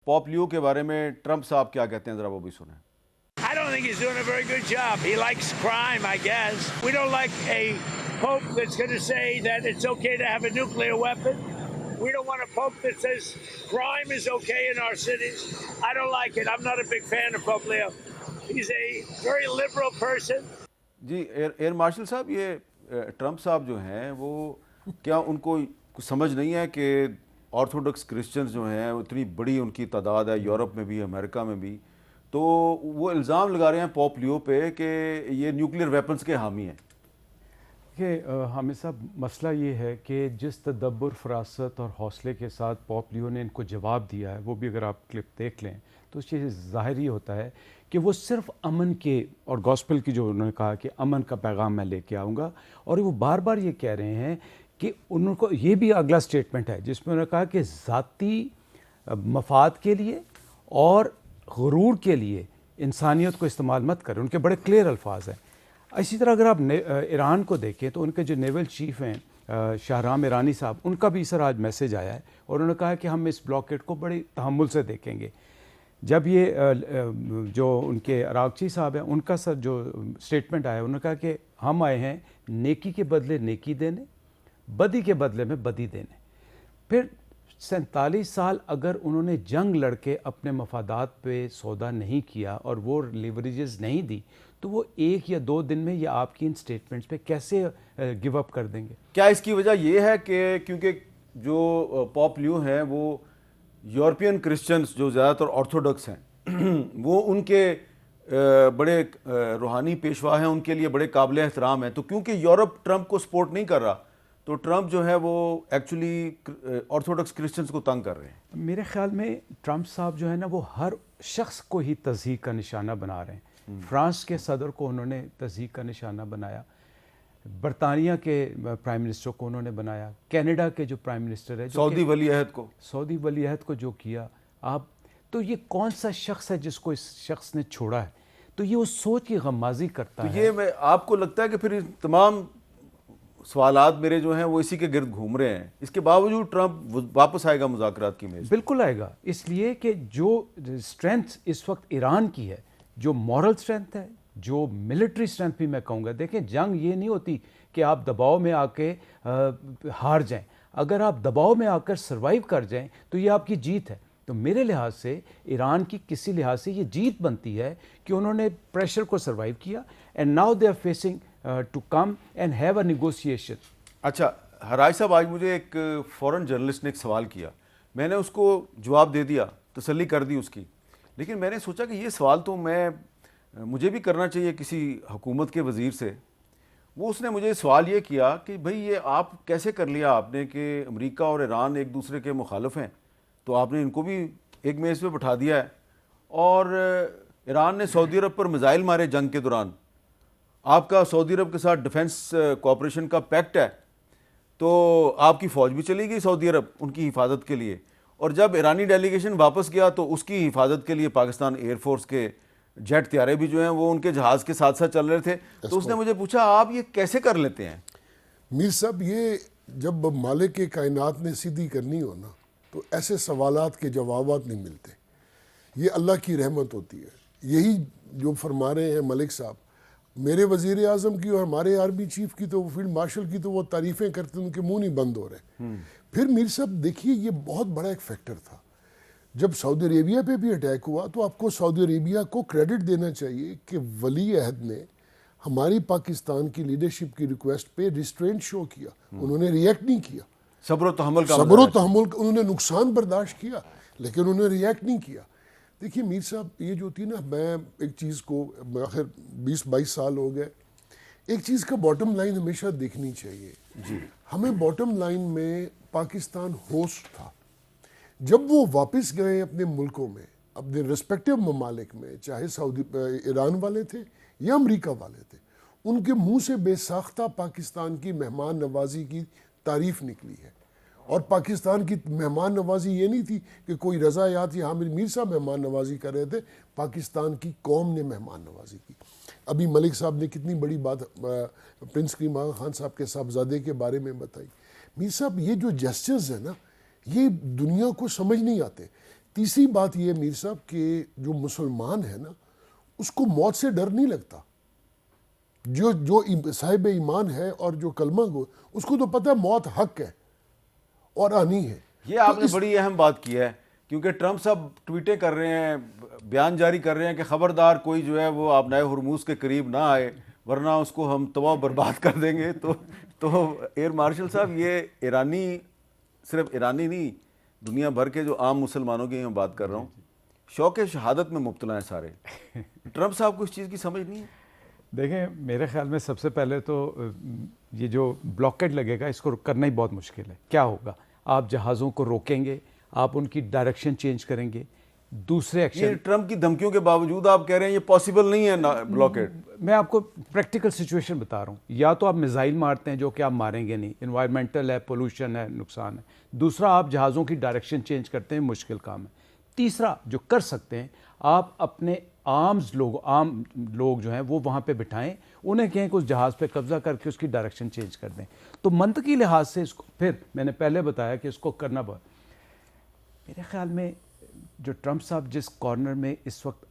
Pope لیو کے بارے میں ٹرمپ صاحب کیا کہتے ہیں، ذرا وہ بھی سنیں۔ I don't think he's doing a very good job. He likes crime, I guess. We don't like a pope that's going to say that it's okay to have a nuclear weapon. We don't want a pope that says crime is okay in our cities. I don't like it. I'm not a big fan of Pope Leo. He's a very liberal person. جی air marshal صاحب، یہ Trump صاحب جو ہیں وہ کیا ان کو کچھ سمجھ نہیں ہے کہ آرتھوڈکس کرسچنز جو ہیں اتنی بڑی ان کی تعداد ہے یورپ میں بھی امریکہ میں بھی، تو وہ الزام لگا رہے ہیں پوپ لیو پہ کہ یہ نیوکلیئر ویپنز کے حامی ہیں۔ کہ حامد صاحب مسئلہ یہ ہے کہ جس تدبر، فراست اور حوصلے کے ساتھ پوپ لیو نے ان کو جواب دیا ہے، وہ بھی اگر آپ کلپ دیکھ لیں تو اس چیز ظاہر یہ ہوتا ہے کہ وہ صرف امن کے اور گاسپل کی، جو انہوں نے کہا کہ امن کا پیغام میں لے کے آؤں گا، اور وہ بار بار یہ کہہ رہے ہیں کہ ان کو یہ بھی اگلا سٹیٹمنٹ ہے جس میں انہوں نے کہا کہ ذاتی مفاد کے لیے اور غرور کے لیے انسانیت کو استعمال مت کریں۔ ان کے بڑے کلیئر الفاظ ہیں۔ اسی طرح اگر آپ ایران کو دیکھیں تو ان کے جو نیول چیف ہیں شاہرام ایرانی صاحب، ان کا بھی سر آج میسیج آیا ہے اور انہوں نے کہا کہ ہم اس بلاکیٹ کو بڑی تحمل سے دیکھیں گے۔ جب یہ جو ان کے اراغچی صاحب ہیں، ان کا سر جو سٹیٹمنٹ آیا، انہوں نے کہا کہ ہم آئے ہیں نیکی کے بدلے نیکی دینے، بدی کے بدلے میں بدی دینے۔ پھر 47 سال اگر انہوں نے جنگ لڑ کے اپنے مفادات پہ سودا نہیں کیا اور وہ لیوریجز نہیں دی، تو وہ 1 یا 2 دن میں یہ آپ کی ان سٹیٹمنٹس پہ کیسے گیو اپ کر دیں گے؟ کیا اس کی وجہ یہ ہے کہ کیونکہ جو پوپ لیو ہیں وہ یورپین کرسچنز جو زیادہ تر آرتھوڈکس ہیں وہ ان کے بڑے روحانی پیشوا ہیں، ان کے لیے بڑے قابل احترام ہیں، تو کیونکہ یورپ ٹرمپ کو سپورٹ نہیں کر رہا تو ٹرمپ جو ہے وہ ایکچولی آرتھوڈکس کرسچنز کو تنگ کر رہے ہیں؟ میرے خیال میں ٹرمپ صاحب جو ہے نا وہ ہر شخص کو ہی تضحیک کا نشانہ بنا رہے ہیں۔ فرانس کے صدر کو انہوں نے تضحیک کا نشانہ بنایا، برطانیہ کے پرائم منسٹر کو انہوں نے بنایا، کینیڈا کے جو پرائم منسٹر ہے، سعودی ولی عہد کو جو کیا آپ، تو یہ کون سا شخص ہے جس کو اس شخص نے چھوڑا ہے؟ تو یہ اس سوچ کی غمازی کرتا ہے۔ تو یہ آپ کو لگتا ہے کہ پھر تمام سوالات میرے جو ہیں وہ اسی کے گرد گھوم رہے ہیں، اس کے باوجود ٹرمپ واپس آئے گا مذاکرات کی میز؟ بالکل آئے گا، اس لیے کہ جو اسٹرینتھ اس وقت ایران کی ہے، جو مورل اسٹرینتھ ہے، جو ملٹری اسٹرینتھ بھی میں کہوں گا، دیکھیں جنگ یہ نہیں ہوتی کہ آپ دباؤ میں آ کے ہار جائیں، اگر آپ دباؤ میں آ کر سروائیو کر جائیں تو یہ آپ کی جیت ہے۔ تو میرے لحاظ سے ایران کی کسی لحاظ سے یہ جیت بنتی ہے کہ انہوں نے پریشر کو سروائیو کیا، and now they are facing to come and have a negotiation. اچھا ہراج صاحب، آج مجھے ایک فورن جرنلسٹ نے ایک سوال کیا، میں نے اس کو جواب دے دیا، تسلی کر دی اس کی، لیکن میں نے سوچا کہ یہ سوال تو مجھے بھی کرنا چاہیے کسی حکومت کے وزیر سے۔ وہ اس نے مجھے سوال یہ کیا کہ بھئی یہ آپ کیسے کر لیا آپ نے کہ امریکہ اور ایران ایک دوسرے کے مخالف ہیں، تو آپ نے ان کو بھی ایک میز پہ بٹھا دیا ہے، اور ایران نے سعودی عرب پر میزائل مارے جنگ کے دوران، آپ کا سعودی عرب کے ساتھ ڈیفنس کوآپریشن کا پیکٹ ہے، تو آپ کی فوج بھی چلی گئی سعودی عرب ان کی حفاظت کے لیے، اور جب ایرانی ڈیلیگیشن واپس گیا تو اس کی حفاظت کے لیے پاکستان ایئر فورس کے جیٹ طیارے بھی جو ہیں وہ ان کے جہاز کے ساتھ ساتھ چل رہے تھے۔ تو اس نے مجھے پوچھا آپ یہ کیسے کر لیتے ہیں؟ میر صاحب، یہ جب مالک کائنات نے سیدھی کرنی ہو نا تو ایسے سوالات کے جوابات نہیں ملتے، یہ اللہ کی رحمت ہوتی ہے۔ یہی جو فرما رہے ہیں ملک صاحب، میرے وزیر اعظم کی اور ہمارے آرمی چیف کی تو فیلڈ مارشل کی تو وہ تعریفیں کرتے ہیں، ان کے منہ نہیں بند ہو رہے۔ پھر میر صاحب دیکھیے، یہ بہت بڑا ایک فیکٹر تھا جب سعودی عربیہ پہ بھی اٹیک ہوا، تو آپ کو سعودی عربیہ کو کریڈٹ دینا چاہیے کہ ولی عہد نے ہماری پاکستان کی لیڈرشپ کی ریکویسٹ پہ ریسٹرینٹ شو کیا، انہوں نے ریئیکٹ نہیں کیا، صبر و تحمل انہوں نے نقصان برداشت کیا لیکن انہوں نے ریئیکٹ نہیں کیا۔ دیکھیے میر صاحب، یہ جو ہوتی ہے نا، میں ایک چیز کو آخر 20-22 سال ہو گئے، ایک چیز کا باٹم لائن ہمیشہ دیکھنی چاہیے۔ ہمیں باٹم لائن میں پاکستان ہوسٹ تھا، جب وہ واپس گئے اپنے ملکوں میں، اپنے ریسپیکٹیو ممالک میں، چاہے ایران والے تھے یا امریکہ والے تھے، ان کے منہ سے بے ساختہ پاکستان کی مہمان نوازی کی تعریف نکلی ہے۔ اور پاکستان کی مہمان نوازی یہ نہیں تھی کہ کوئی رضا یاد یا حامد میر صاحب مہمان نوازی کر رہے تھے، پاکستان کی قوم نے مہمان نوازی کی۔ ابھی ملک صاحب نے کتنی بڑی بات پرنس کریم آغا خان صاحب کے صاحبزادے کے بارے میں بتائی۔ میر صاحب، یہ جو جسچرز ہیں نا، یہ دنیا کو سمجھ نہیں آتے تیسری بات یہ میر صاحب کہ جو مسلمان ہے نا اس کو موت سے ڈر نہیں لگتا. جو صاحب ایمان ہے اور جو کلمہ گو اس کو تو پتہ ہے موت حق ہے اور آنی ہے. یہ آپ نے بڑی اہم بات کی ہے کیونکہ ٹرمپ صاحب ٹویٹیں کر رہے ہیں, بیان جاری کر رہے ہیں کہ خبردار کوئی جو ہے وہ آبنائے ہرموز کے قریب نہ آئے ورنہ اس کو ہم تباہ برباد کر دیں گے. تو ایئر مارشل صاحب یہ ایرانی, صرف ایرانی نہیں, دنیا بھر کے جو عام مسلمانوں کی میں بات کر رہا ہوں, شوق شہادت میں مبتلا ہیں سارے. ٹرمپ صاحب کو اس چیز کی سمجھ نہیں ہے. دیکھیں میرے خیال میں سب سے پہلے تو یہ جو بلاکیڈ لگے گا اس کو کرنا ہی بہت مشکل ہے. کیا ہوگا, آپ جہازوں کو روکیں گے, آپ ان کی ڈائریکشن چینج کریں گے, دوسرے یہ ایکشن. ٹرمپ کی دھمکیوں کے باوجود آپ کہہ رہے ہیں یہ پاسبل نہیں ہے بلاکیڈ. میں آپ کو پریکٹیکل سچویشن بتا رہا ہوں. یا تو آپ میزائل مارتے ہیں جو کہ آپ ماریں گے نہیں, انوائرمنٹل ہے, پولوشن ہے, نقصان ہے. دوسرا آپ جہازوں کی ڈائریکشن چینج کرتے ہیں, مشکل کام ہے. تیسرا جو کر سکتے ہیں آپ اپنے عام لوگ جو ہیں وہ وہاں پہ بٹھائیں, انہیں کہیں کہ اس جہاز پہ قبضہ کر کے اس کی ڈائریکشن چینج کر دیں. تو منطقی لحاظ سے اس کو, پھر میں نے پہلے بتایا کہ اس کو کرنا بہت, میرے خیال میں جو ٹرمپ صاحب جس کارنر میں اس وقت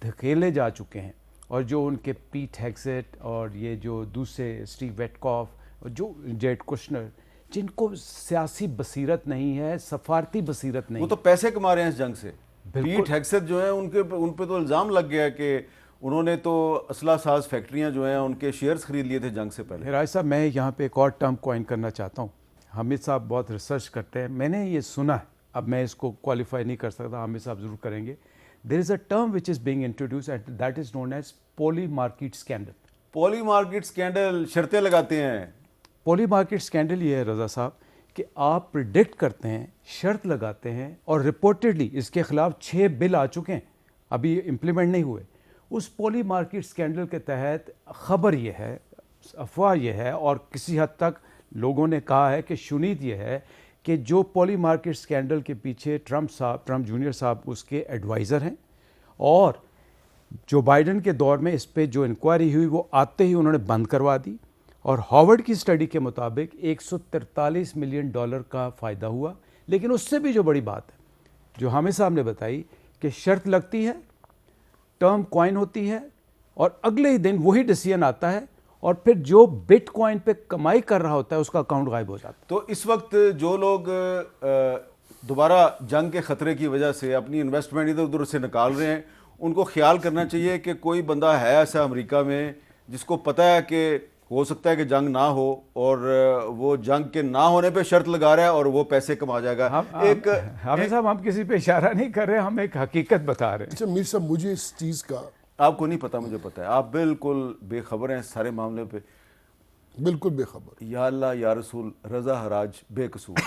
دھکیلے جا چکے ہیں, اور جو ان کے پیٹ ہیگزٹ اور یہ جو دوسرے اسٹیو ویٹکاف اور جو جیڈ کشنر, جن کو سیاسی بصیرت نہیں ہے, سفارتی بصیرت نہیں, وہ تو پیسے کما رہے ہیں اس جنگ سے. پیٹ ہیگسٹ جو ہیں ان پہ تو الزام لگ گیا کہ انہوں نے تو اسلحہ ساز فیکٹریاں جو ہیں ان کے شیئرز خرید لیے تھے جنگ سے پہلے. راج صاحب میں یہاں پہ ایک اور ٹرم کوائن کرنا چاہتا ہوں. حامد صاحب بہت ریسرچ کرتے ہیں, میں نے یہ سنا ہے, اب میں اس کو کوالیفائی نہیں کر سکتا, حامد صاحب ضرور کریں گے. There is a term which is being introduced and that is known as Polymarket scandal. Polymarket scandal, شرطیں لگاتے ہیں. پولی مارکیٹ اسکینڈل یہ ہے رضا صاحب کہ آپ پریڈکٹ کرتے ہیں, شرط لگاتے ہیں, اور رپورٹڈلی اس کے خلاف 6 بل آ چکے ہیں, ابھی امپلیمنٹ نہیں ہوئے. اس پولی مارکیٹ اسکینڈل کے تحت خبر یہ ہے, افواہ یہ ہے, اور کسی حد تک لوگوں نے کہا ہے کہ شنید یہ ہے کہ جو پولی مارکیٹ اسکینڈل کے پیچھے ٹرمپ جونیئر صاحب اس کے ایڈوائزر ہیں, اور جو بائیڈن کے دور میں اس پہ جو انکوائری ہوئی وہ آتے ہی انہوں نے بند کروا دی. اور ہارورڈ کی اسٹڈی کے مطابق $143 ملین کا فائدہ ہوا. لیکن اس سے بھی جو بڑی بات ہے جو حامد صاحب نے بتائی کہ شرط لگتی ہے, ٹرم کوائن ہوتی ہے, اور اگلے ہی دن وہی ڈیسیژن آتا ہے, اور پھر جو بٹ کوائن پہ کمائی کر رہا ہوتا ہے اس کا اکاؤنٹ غائب ہو جاتا ہے. تو اس وقت جو لوگ دوبارہ جنگ کے خطرے کی وجہ سے اپنی انویسٹمنٹ ادھر ادھر سے نکال رہے ہیں, ان کو خیال کرنا چاہیے کہ کوئی بندہ ہے ایسا امریکہ میں جس کو پتہ ہے کہ ہو سکتا ہے کہ جنگ نہ ہو, اور وہ جنگ کے نہ ہونے پہ شرط لگا رہا ہے اور وہ پیسے کما جائے گا. حامد صاحب ہم کسی پہ اشارہ نہیں کر رہے, ہم ایک حقیقت بتا رہے ہیں. اچھا میر صاحب مجھے اس چیز کا, آپ کو نہیں پتا, مجھے پتا ہے, آپ بالکل بے خبر ہیں سارے معاملے پہ. بالکل بے خبر. یا اللہ یا رسول, رضا حراج بے قصور.